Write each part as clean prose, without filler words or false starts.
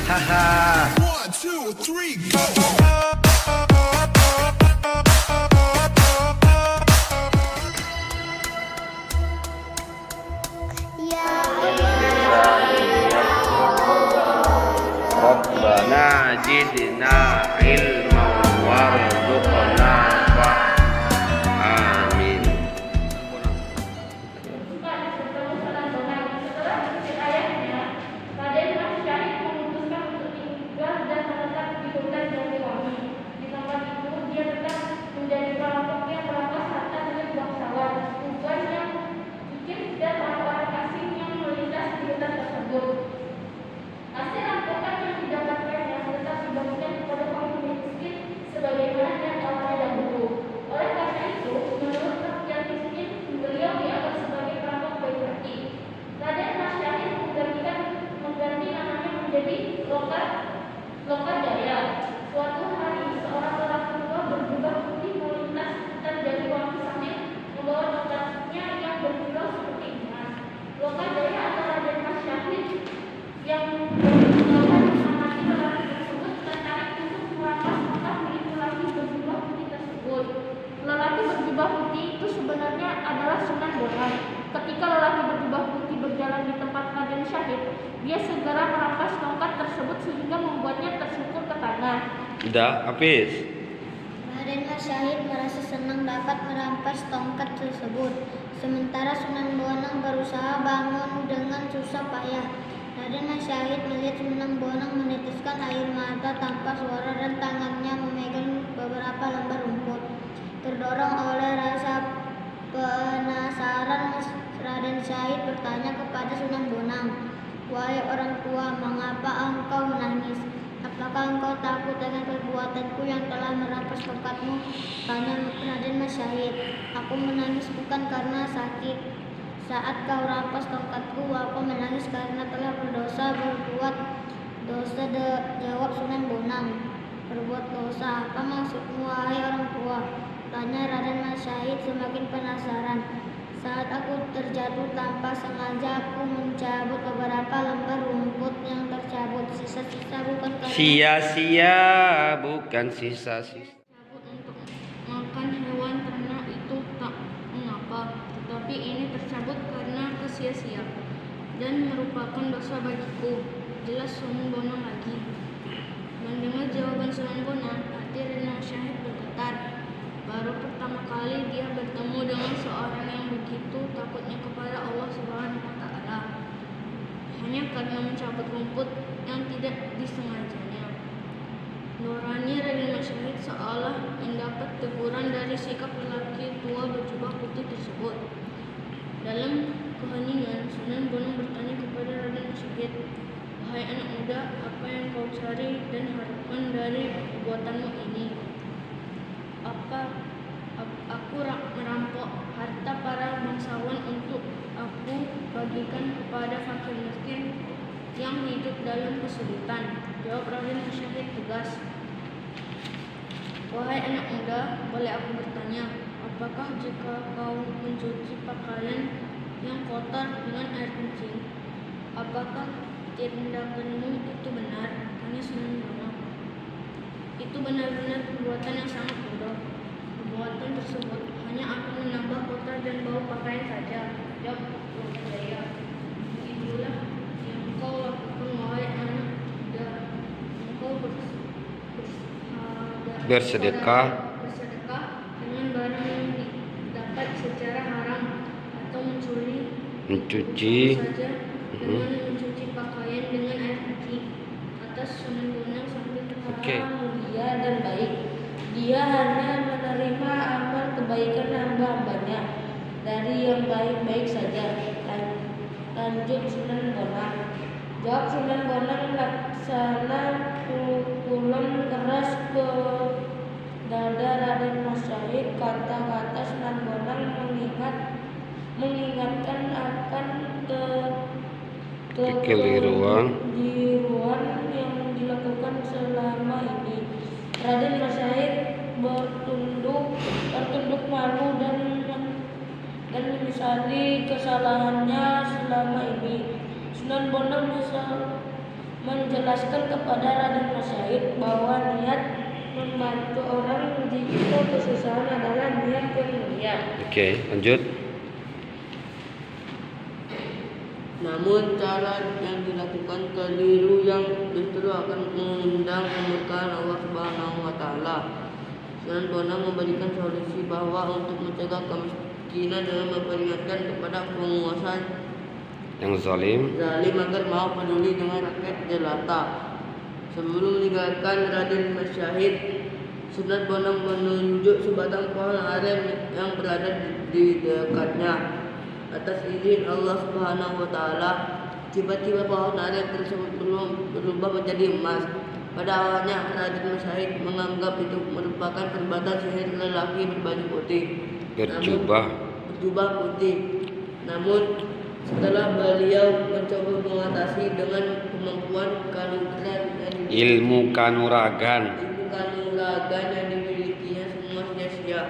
Haha. 1, 2, 3, go! Rabbana zidna ilman warzuqna amin. Lokajaya. Suatu hari seorang lelaki tua berjubah putih melintas dan jadi wangi sambil membawa tongkatnya yang berkilau seperti emas. Lokajaya adalah Raden Mas Syahid yang berketahuan mengamati lelaki tersebut tertarik untuk merampas tongkat milik lelaki berjubah putih tersebut. Lelaki berjubah putih itu sebenarnya adalah Sunan Bonang. Ketika lelaki berjubah putih berjalan di tempat Raden Syahid, dia segera merampas tongkat tersebut sehingga membuatnya tersungkur ke tanah. Udah habis. Raden Mas Syahid merasa senang dapat merampas tongkat tersebut. Sementara Sunan Bonang berusaha bangun dengan susah payah. Raden Mas Syahid melihat Sunan Bonang meneteskan air mata tanpa suara dan tangannya memegang beberapa lembar rumput. Terdorong oleh rasa penasaran, Raden Syahid bertanya kepada Sunan Bonang, "Wahai orang tua, mengapa engkau menangis? Apakah engkau takut dengan perbuatanku yang telah merampas tongkatmu?" Tanya Raden Mas Syahid. "Aku menangis bukan karena sakit. Saat kau rampas tongkatku, aku menangis karena telah berbuat dosa." Jawab Sunan Bonang. "Berbuat dosa? Apa maksudmu, wahai orang tua?" Tanya Raden Mas Syahid semakin penasaran. "Saat aku terjatuh tanpa sengaja, aku mencabut beberapa lembar rumput yang tercabut. Sisa-sisa bukan karena Sia-sia bukan sisa-sisa. cabut untuk makan hewan ternak itu tak mengapa, tetapi ini tercabut karena kesia-sia dan merupakan dosa bagiku," jelas Sunan Bonang lagi. Mendengar jawaban Sunan Bonang, hati Raden Syahid bergetar. Baru pertama kali dia bertemu dengan seorang yang begitu takutnya kepada Allah Subhanahu wa Ta'ala, hanya karena mencabut rumput yang tidak disengajanya. Nurani Raden Mas Syahid seolah mendapat teguran dari sikap lelaki tua berjubah putih tersebut. Dalam keheningan, Sunan Bonang bertanya kepada Raden Mas Syahid, "Wahai anak muda, apa yang kau cari dan harapkan dari perbuatanmu ini?" Aku merampok harta para bangsawan untuk aku bagikan kepada fakir miskin yang hidup dalam kesulitan, jawab Raden Syahid tegas. "Wahai anak muda, boleh aku bertanya, apakah jika kau mencuci pakaian yang kotor dengan air kencing, apakah tindakanmu itu benar?" Tanya Sunan Bonang. "Itu benar-benar perbuatan yang sangat bodoh. Perbuatan tersebut hanya akan menambah kotor dan bau pakaian saja," jawab Lokajaya. "Itulah yang kau lakukan, wahai anak muda. Engkau bersedekah dengan barang yang didapat secara haram atau mencuci saja dengan mencuci pakaian dengan air kencing," atas Sunan Bonang sambil tertawa mulia dan baik. "Dia hanya menerima amal kebaikan hamba-hambanya dari yang baik-baik saja," lanjut Sunan Bonang. Jawab Sunan Bonang laksana pukulan keras ke dada Raden Mas Syahid. Kata-kata Sunan Bonang mengingatkan akan kekeliruan yang dilakukan selama ini. Raden Mas Syahid bertunduk dari kesalahannya selama ini. Sunan Bonang menjelaskan kepada Raden Mas Syahid bahwa niat membantu orang jika kesusahan adalah niat yang mulia. Oke, lanjut. Namun cara yang dilakukan keliru yang justru akan mengundang kemurkaan Allah Subhanahu wa taala. Sunan Bonang memberikan solusi bahwa untuk mencegah kemiskinan dengan memperingatkan kepada penguasa Yang zalim. agar mau peduli dengan rakyat jelata. Sebelum meninggalkan Raden Mas Syahid, Sunan Bonang menunjuk sebatang pohon aren yang berada di dekatnya. Atas izin Allah Subhanahu wa taala, tiba-tiba pohon aren tersebut berubah menjadi emas. Pada awalnya Raden Mas Syahid menganggap itu merupakan perbuatan sihir lelaki berbaju putih. Berjubah putih. Namun setelah beliau mencoba mengatasi dengan kemampuan Ilmu kanuragan yang dimilikinya semua sia-sia.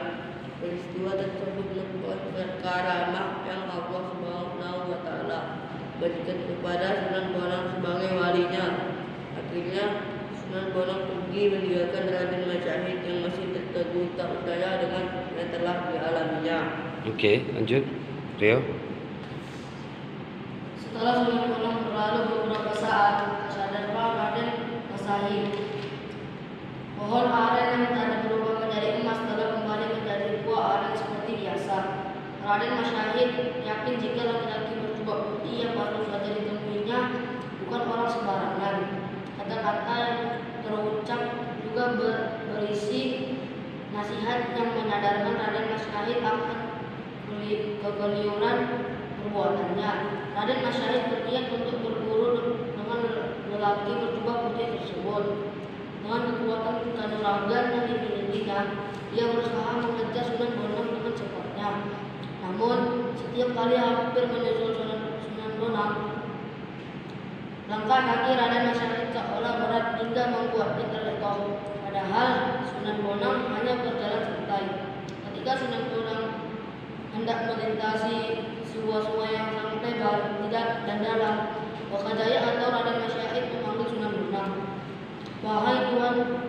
Peristiwa tersebut merupakan karamah yang Allah Subhanahu wa taala berikan kepada Sunan Bonang sebagai walinya. Akhirnya Sunan Bonang pergi meninggalkan Raden Mas Syahid yang masih terteguh tak percaya dengan yang telah dialaminya. Oke, lanjut. Rio. Setelah Sunan Bonang berlalu beberapa saat, sadarlah Raden Mas Syahid. Pohon aren yang tadi berubah menjadi emas telah kembali menjadi buah aren seperti biasa. Raden Mas Syahid yakin jika laki-laki berjubah putih yang baru saja ditemuinya bukan orang sembarangan. Kata-kata yang terucap juga berisi nasihat yang menyadarkan Raden Mas Syahid akan kekeliruan perbuatannya. Raden Mas Syahid berniat untuk berburu dengan lelaki berjubah putih tersebut. Dengan kekuatan kanuragan yang dimilikinya, ia berusaha mengejar Sunan Bonang dengan cepatnya. Namun setiap kali hampir menyusul Sunan Bonang, langkah kaki Raden Mas Syahid seolah berat hingga membuatnya terjatuh. Padahal Sunan Bonang hanya berjalan santai. Ketika Sunan Bonang hendak melintasi sebuah sungai yang sangat lebar, tidak dan dalam, Wakajaya atau Raden Mas Syahid memanggil Sunan Bonang. Wahai Tuan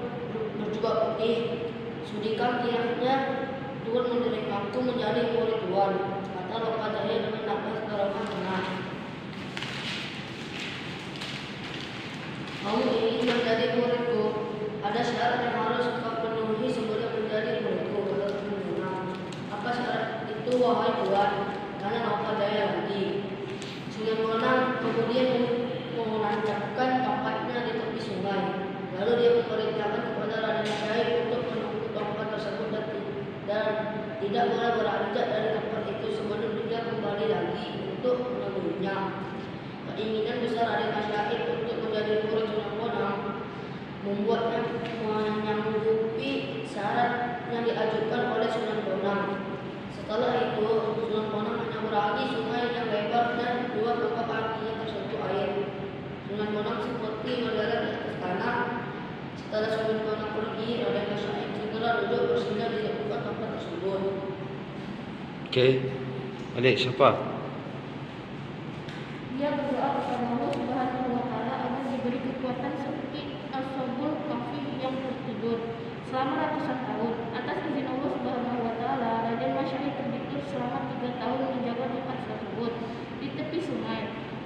berjubah putih, sudikah kiranya Tuan menerimaku menjadi murid Tuan? Kata Wakajaya dengan nafas dorongan tenang. Kamu ingin menjadi muridku? Ada syarat yang harus kau penuhi sebelum menjadi muridku, kata Sunan Bonang. Apa syarat itu, wahai Tuan? Tanya Wakajaya lagi. Sunan Bonang kemudian menancapkan tongkatnya di tepi sungai. Lalu dia memerintahkan kepada Raden Mas Syahid untuk menunggu tongkat tersebut dan tidak boleh beranjak dari tempat itu sebelum dia kembali lagi untuk menemuinya. Keinginan besar Raden Mas Syahid untuk menjadi murid Sunan Bonang membuatnya menyanggupi syarat yang diajukan oleh Sunan Bonang. Setelah itu, Sunan Bonang menyeberangi sungai yang lebar dan dua tongkat kakinya tersentuh air. Sunan Bonang seperti mendarat di atas tanah. Setelah Sunan Bonang pergi, Raden Mas Syahid segera duduk bersila di depan tempat tersebut. Oke. Adik, siapa? Dia berdoa kepada Allah Subhanahu wa taala agar diberi kekuatan seperti Ashabul Kahfi yang tertidur selama ratusan tahun. Atas izin Allah Subhanahu wa taala, Raden Mas Syahid tertidur selama 3 tahun menjaga tempat tersebut di tepi sungai.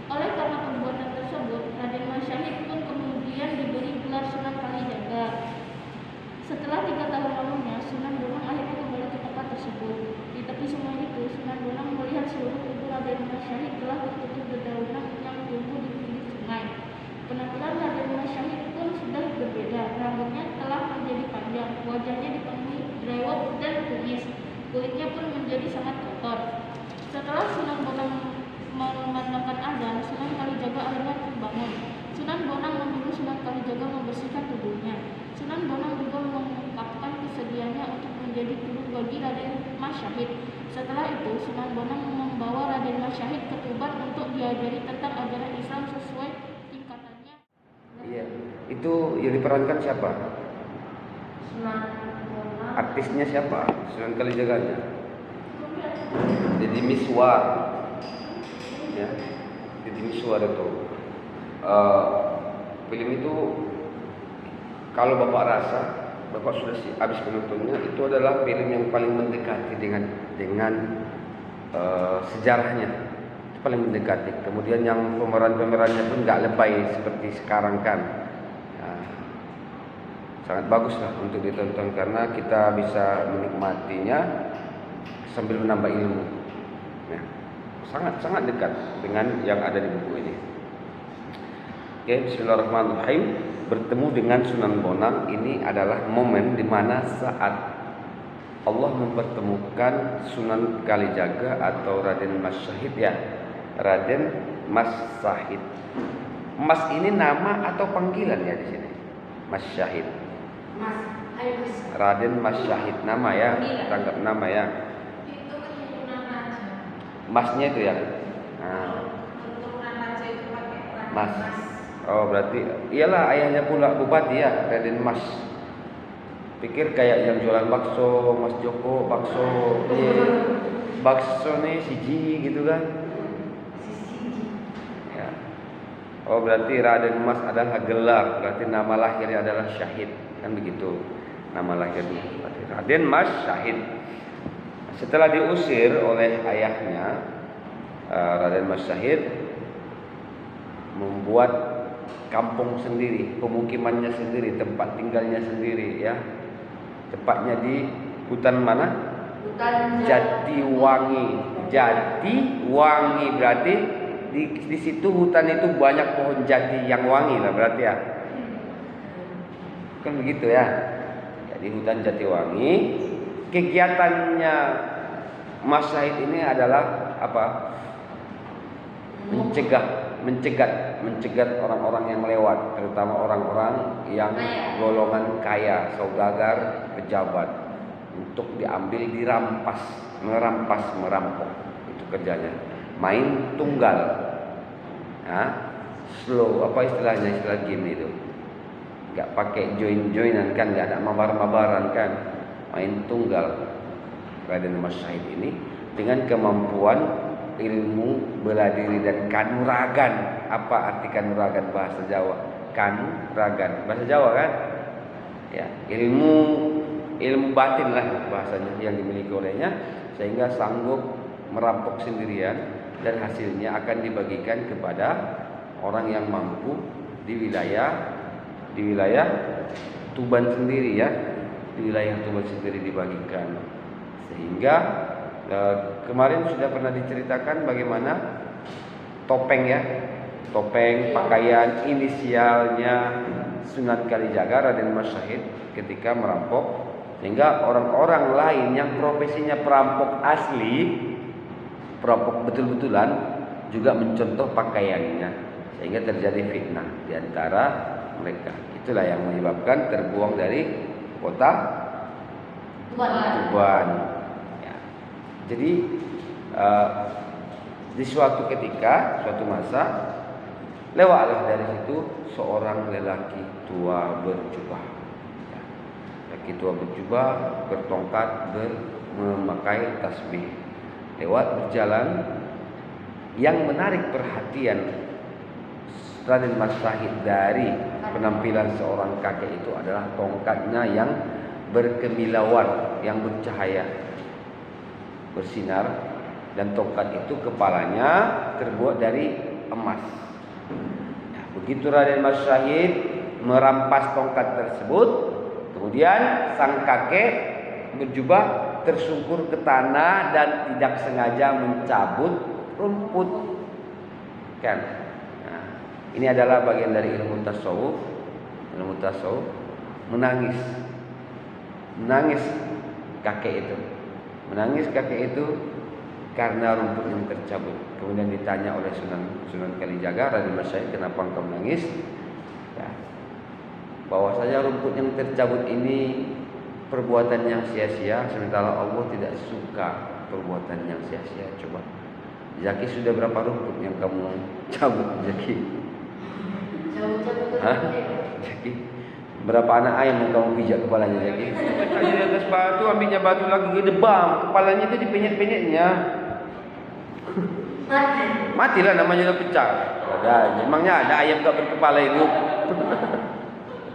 Oleh karena perbuatan tersebut, Raden Mas Syahid pun kemudian diberi gelar Sunan Kalijaga. Setelah 3 tahun lamanya, Sunan Bonang akhirnya kembali ke tempat tersebut. Di tepi sungai itu, Sunan Bonang melihat seluruh tubuh Raden Mas Syahid telah tertutup dedaunan yang tumbuh di pinggir sungai. Penampilan Raden Mas Syahid pun sudah berbeda. Rambutnya telah menjadi panjang, wajahnya dipenuhi jerawat dan kumis. Kulitnya pun menjadi sangat kotor. Setelah Sunan Bonang memandangkan azan, Sunan Kalijaga akhirnya terbangun. Sunan Bonang menyuruh Sunan Kalijaga membersihkan tubuhnya. Sunan Bonang juga mengungkapkan kesediaannya untuk menjadi guru bagi Raden Mas Syahid. Setelah itu, Sunan Bonang membawa Raden Mas Syahid ke Tuban untuk diajari tentang ajaran Islam sesuai tingkatannya. Iya. Itu yang diperankan siapa? Sunan Bonang. Artisnya siapa? Sunan Kalijaganya. Deddy Miswar. Ya, Deddy Miswar itu. Film itu kalau Bapak rasa, Bapak sudah habis menontonnya, itu adalah film yang paling mendekati dengan sejarahnya. Itu paling mendekati. Kemudian yang pemerannya pun nggak lebay seperti sekarang kan. Sangat bagus lah untuk ditonton karena kita bisa menikmatinya sambil menambah ilmu. Ya, sangat dekat dengan yang ada di buku ini. Oke, bismillahirrahmanirrahim. Bertemu dengan Sunan Bonang ini adalah momen di mana saat Allah mempertemukan Sunan Kalijaga atau Raden Mas Syahid ya. Raden Mas Syahid. Mas ini nama atau panggilan ya di sini? Mas Syahid. Mas, ayo Mas. Raden Mas Syahid nama ya, tanggap nama ya. Itu keturunan raja. Masnya itu ya. Nah, Keturunan raja itu pakai Mas. Mas. Oh berarti iyalah ayahnya pula bupati ya, Raden Mas. Pikir kayak yang jualan bakso, Mas Joko, bakso, bakso nih siji gitu kan? Ya. Oh berarti Raden Mas adalah gelar, berarti nama lahirnya adalah Syahid, kan begitu? Nama lahirnya berarti Raden Mas Syahid. Setelah diusir oleh ayahnya, Raden Mas Syahid membuat kampung sendiri, pemukimannya sendiri, tempat tinggalnya sendiri ya. Tepatnya di hutan mana? Hutan Jatiwangi. Jatiwangi berarti di situ hutan itu banyak pohon jati yang wangi lah berarti ya. Kan begitu ya. Jadi hutan Jatiwangi. Kegiatannya Mas Syahid ini adalah apa? Mencegat orang-orang yang lewat, terutama orang-orang yang golongan kaya, saudagar, pejabat, untuk diambil, merampok. Itu kerjanya. Main tunggal, slow, apa istilahnya, istilah game itu. Gak pakai join-joinan kan, gak ada mabar-mabaran kan, main tunggal. Raden Mas Syahid ini dengan kemampuan ilmu bela diri dan kanuragan. Apa arti kanuragan bahasa Jawa? Kanuragan bahasa Jawa kan? Ya, ilmu batin lah bahasanya yang dimiliki olehnya, sehingga sanggup merampok sendirian dan hasilnya akan dibagikan kepada orang yang mampu di wilayah Tuban sendiri ya. Di wilayah Tuban sendiri dibagikan. Sehingga kemarin sudah pernah diceritakan bagaimana topeng ya, topeng pakaian inisialnya Sunan Kalijaga Raden Mas Syahid ketika merampok, sehingga orang-orang lain yang profesinya perampok asli, perampok betul-betulan juga mencontoh pakaiannya, sehingga terjadi fitnah di antara mereka. Itulah yang menyebabkan terbuang dari kota Tuban. Jadi di suatu ketika, suatu masa, lewatlah dari situ seorang lelaki tua berjubah. Lelaki tua berjubah, bertongkat, memakai tasbih. Lewat berjalan, yang menarik perhatian Raden Mas Syahid dari penampilan seorang kakek itu adalah tongkatnya yang berkemilauan, yang bercahaya, bersinar, dan tongkat itu kepalanya terbuat dari emas. Nah, begitu Raden Mas Syahid merampas tongkat tersebut, kemudian sang kakek berjubah tersungkur ke tanah dan tidak sengaja mencabut rumput. Kan? Nah, ini adalah bagian dari ilmu tasawuf. Ilmu tasawuf menangis kakek itu. Menangis kakek itu karena rumput yang tercabut. Kemudian ditanya oleh Sunan Kalijaga, Raden Mas Syahid, kenapa engkau menangis? Ya, bahwasanya rumput yang tercabut ini perbuatan yang sia-sia, sementara Allah tidak suka perbuatan yang sia-sia. Coba, Zaki, sudah berapa rumput yang kamu cabut, Zaki? Zaki, berapa anak ayam yang kamu pijak kepalanya, Zaki? Tanya di atas batu, ambilnya batu lagi, gedebam, kepalanya itu dipenyet-penyetnya. Matilah, namanya udah pecah. Ada, emangnya ada ayam gak berkepala hidup?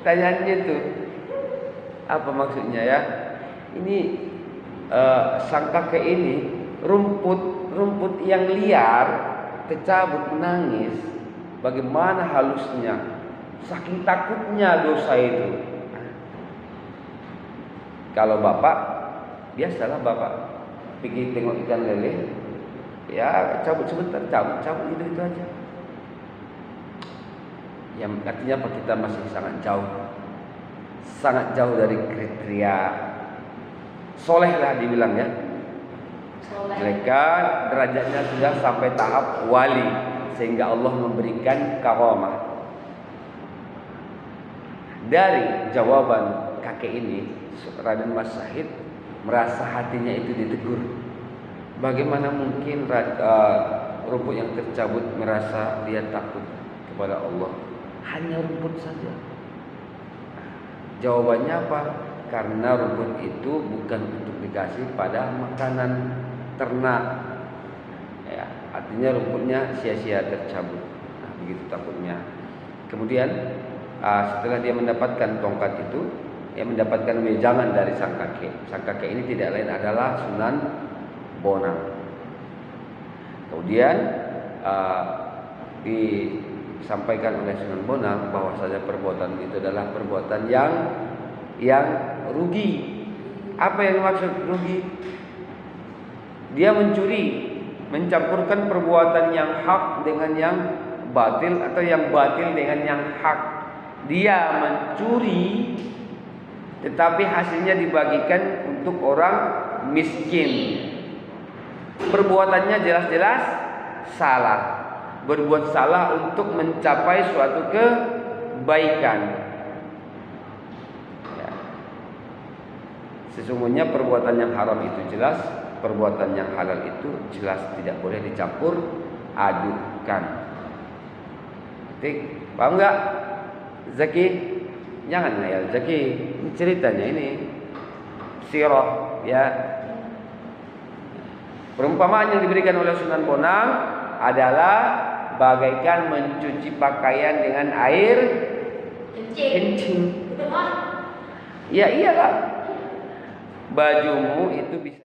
Pertanyaannya itu apa maksudnya ya? Ini sang kakek ini rumput yang liar tercabut menangis. Bagaimana halusnya, saking takutnya dosa itu. Kalau bapak, biasalah bapak pergi tengok ikan lele, ya cabut sebentar, cabut itu aja. Yang artinya apa, kita masih sangat jauh dari kriteria soleh lah dibilang ya. Mereka derajatnya sudah sampai tahap wali, sehingga Allah memberikan karamah. Dari jawaban kakek ini, Raden Mas Syahid merasa hatinya itu ditegur. Bagaimana mungkin rumput yang tercabut merasa dia takut kepada Allah? Hanya rumput saja. Jawabannya apa? Karena rumput itu bukan untuk dikasih pada makanan ternak. Ya, artinya rumputnya sia-sia tercabut. Nah, begitu takutnya. Kemudian setelah dia mendapatkan tongkat itu, dia mendapatkan wejangan dari sang kakek. Sang kakek ini tidak lain adalah Sunan Bonang. Kemudian disampaikan oleh Sunan Bonang bahwasanya perbuatan itu adalah perbuatan yang rugi. Apa yang dimaksud rugi? Dia mencuri, mencampurkan perbuatan yang hak dengan yang batil, atau yang batil dengan yang hak. Dia mencuri, tetapi hasilnya dibagikan untuk orang miskin. Perbuatannya jelas-jelas salah. Berbuat salah untuk mencapai suatu kebaikan. Ya. Sesungguhnya perbuatan yang haram itu jelas, perbuatan yang halal itu jelas tidak boleh dicampur adukan. Paham enggak? Zaki, jangan ngayal Zaki. Ini ceritanya ini sirah ya. Perumpamaan yang diberikan oleh Sunan Bonang adalah bagaikan mencuci pakaian dengan air kencing. Ya iyalah. Bajumu itu bisa